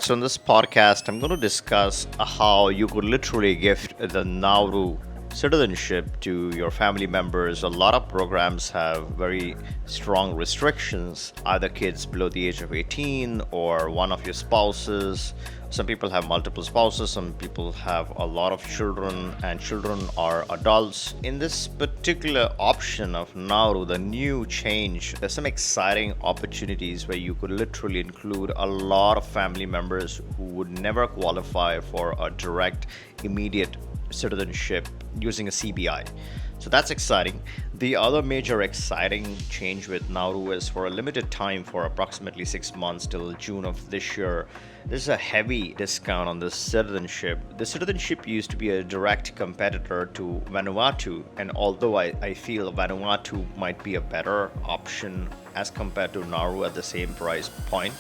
So, in this podcast, I'm going to discuss how you could literally gift the Nauru citizenship to your family members. A lot of programs have very strong restrictions, either kids below the age of 18 or one of your spouses. Some people have multiple spouses, some people have a lot of children, and children are adults. In this particular option of Nauru, the new change, there's some exciting opportunities where you could literally include a lot of family members who would never qualify for a direct, immediate citizenship using a CBI. So that's exciting. The other major exciting change with Nauru is for a limited time, for approximately 6 months till June of this year, there's a heavy discount on the citizenship. The citizenship used to be a direct competitor to Vanuatu, and although I feel Vanuatu might be a better option as compared to Nauru at the same price point,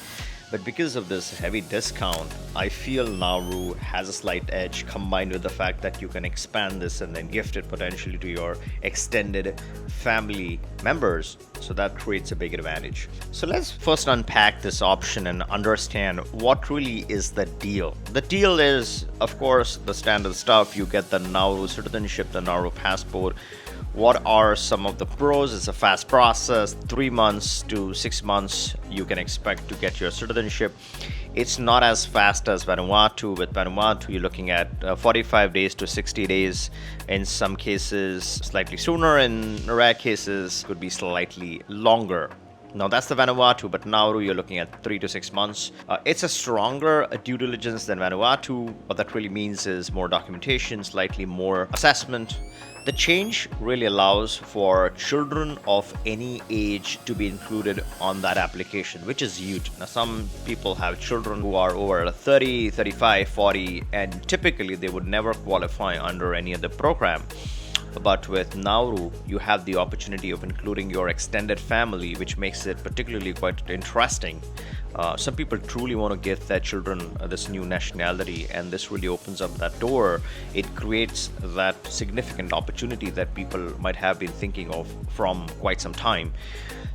but because of this heavy discount, I feel Nauru has a slight edge, combined with the fact that you can expand this and then gift it potentially to your extended family members. So that creates a big advantage. So let's first unpack this option and understand what really is the deal. The deal is, of course, the standard stuff. You get the Nauru citizenship, the Nauru passport. What are some of the pros? It's a fast process, 3 months to 6 months you can expect to get your citizenship. It's not as fast as Vanuatu. With Vanuatu, you're looking at 45 days to 60 days. In some cases, slightly sooner. In rare cases, could be slightly longer. Now that's the Vanuatu, but Nauru you're looking at 3 to 6 months. It's a stronger due diligence than Vanuatu. What that really means is more documentation, slightly more assessment. The change really allows for children of any age to be included on that application, which is huge. Now, some people have children who are over 30, 35, 40, and typically they would never qualify under any other program. But with Nauru, you have the opportunity of including your extended family, which makes it particularly quite interesting. Some people truly want to give their children this new nationality, and this really opens up that door. It creates that significant opportunity that people might have been thinking of from quite some time.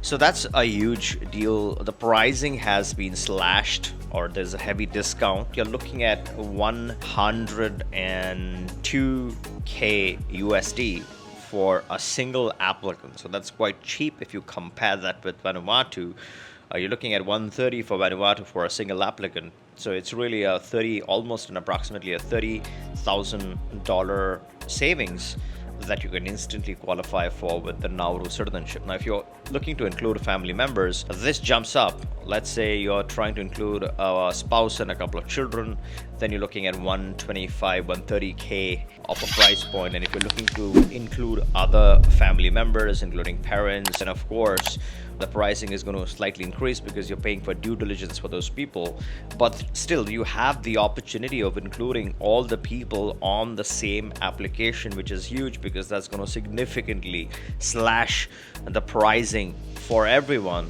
So that's a huge deal. The pricing has been slashed, or there's a heavy discount. You're looking at 102K USD for a single applicant. So that's quite cheap if you compare that with Vanuatu. You're looking at 130 for Vanuatu for a single applicant. So it's really a 30, almost and approximately a $30,000 savings that you can instantly qualify for with the Nauru citizenship. Now, if you're looking to include family members, this jumps up. Let's say you're trying to include a spouse and a couple of children, then you're looking at 125, 130K of a price point. And if you're looking to include other family members, including parents, and of course, the pricing is going to slightly increase because you're paying for due diligence for those people. But still, you have the opportunity of including all the people on the same application, which is huge because that's going to significantly slash the pricing for everyone.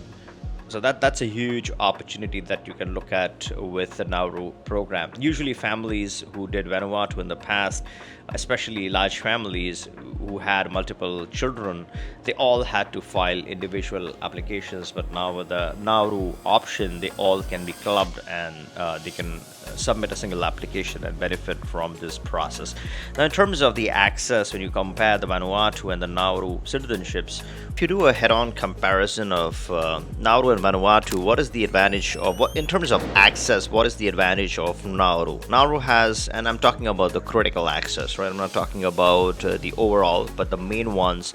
So that's a huge opportunity that you can look at with the Nauru program. Usually families who did Vanuatu in the past, especially large families who had multiple children, they all had to file individual applications. But now with the Nauru option, they all can be clubbed, and they can submit a single application and benefit from this process. Now, in terms of the access, when you compare the Vanuatu and the Nauru citizenships, if you do a head-on comparison of Nauru and Vanuatu, what is the advantage of what in terms of access? What is the advantage of Nauru? Nauru has, and I'm talking about the critical access, right? I'm not talking about the overall, but the main ones.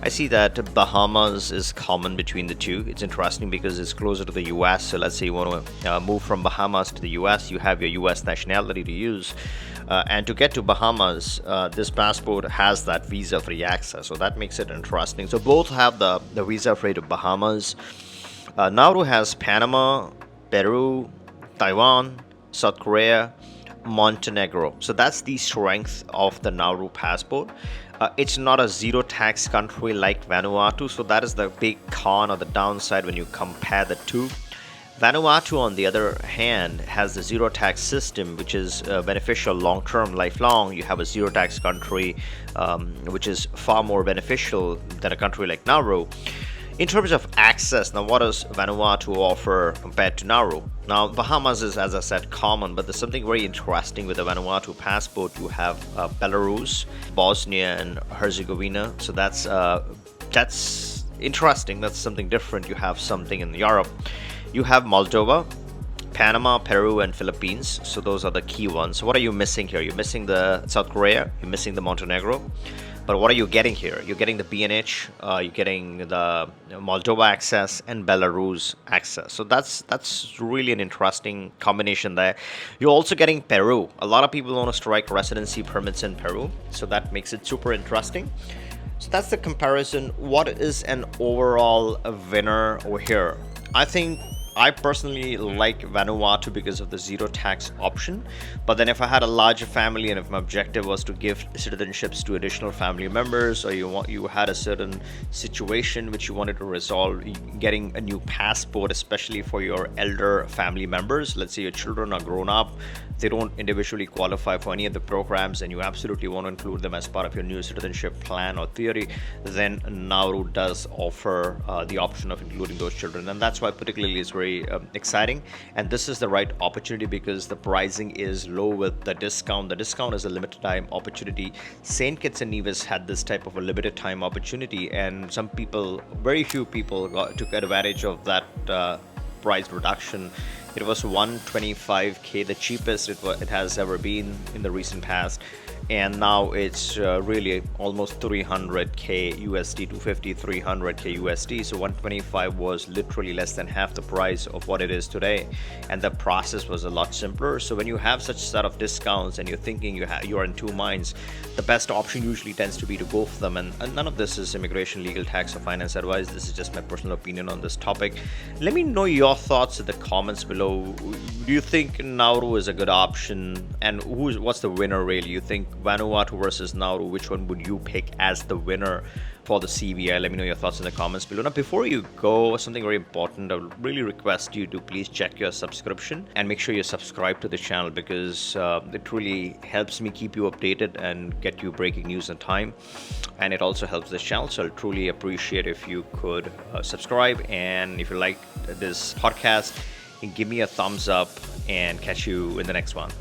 I see that Bahamas is common between the two. It's interesting because it's closer to the US. So let's say you want to move from Bahamas to the US, you have your US nationality to use. And to get to Bahamas, this passport has that visa-free access. So that makes it interesting. So both have the visa-free to Bahamas. Nauru has Panama, Peru, Taiwan, South Korea, Montenegro. So that's the strength of the Nauru passport. It's not a zero tax country like Vanuatu, so that is the big con or the downside when you compare the two. Vanuatu, on the other hand, has the zero tax system, which is beneficial long term, lifelong. You have a zero tax country, which is far more beneficial than a country like Nauru. In terms of access, now what does Vanuatu offer compared to Nauru? Now, Bahamas is, as I said, common, but there's something very interesting with the Vanuatu passport. You have Belarus, Bosnia, and Herzegovina. So that's interesting. That's something different. You have something in Europe. You have Moldova, Panama, Peru, and Philippines. So those are the key ones. So what are you missing here? You're missing the South Korea. You're missing the Montenegro. But what are you getting here? You're getting the BNH, you're getting the Moldova access and Belarus access. So that's really an interesting combination there. You're also getting Peru. A lot of people want to strike residency permits in Peru, so that makes it super interesting. So that's the comparison. What is an overall winner over here? I think I personally like Vanuatu because of the zero tax option. But then if I had a larger family and if my objective was to give citizenships to additional family members, or you had a certain situation which you wanted to resolve, getting a new passport, especially for your elder family members, let's say your children are grown up, they don't individually qualify for any of the programs, and you absolutely want to include them as part of your new citizenship plan or theory, then Nauru does offer the option of including those children. And that's why particularly it's very exciting. And this is the right opportunity because the pricing is low with the discount. The discount is a limited time opportunity. St. Kitts and Nevis had this type of a limited time opportunity, and some people, very few people took advantage of that price reduction. It was 125k, the cheapest it has ever been in the recent past, and now it's really almost 300k USD, 250, 300k USD. So 125 was literally less than half the price of what it is today, and the process was a lot simpler. So when you have such set of discounts and you're thinking you're in two minds, the best option usually tends to be to go for them. And none of this is immigration, legal, tax, or finance advice. This is just my personal opinion on this topic. Let me know your thoughts in the comments below. Do you think Nauru is a good option, and what's the winner really? You think Vanuatu versus Nauru, which one would you pick as the winner for the CVI? Let me know your thoughts in the comments below. Now, before you go, something very important. I would really request you to please check your subscription and make sure you subscribe to the channel, because it really helps me keep you updated and get you breaking news on time, and it also helps this channel. So I'll truly appreciate if you could subscribe, and if you like this podcast, give me a thumbs up, and catch you in the next one.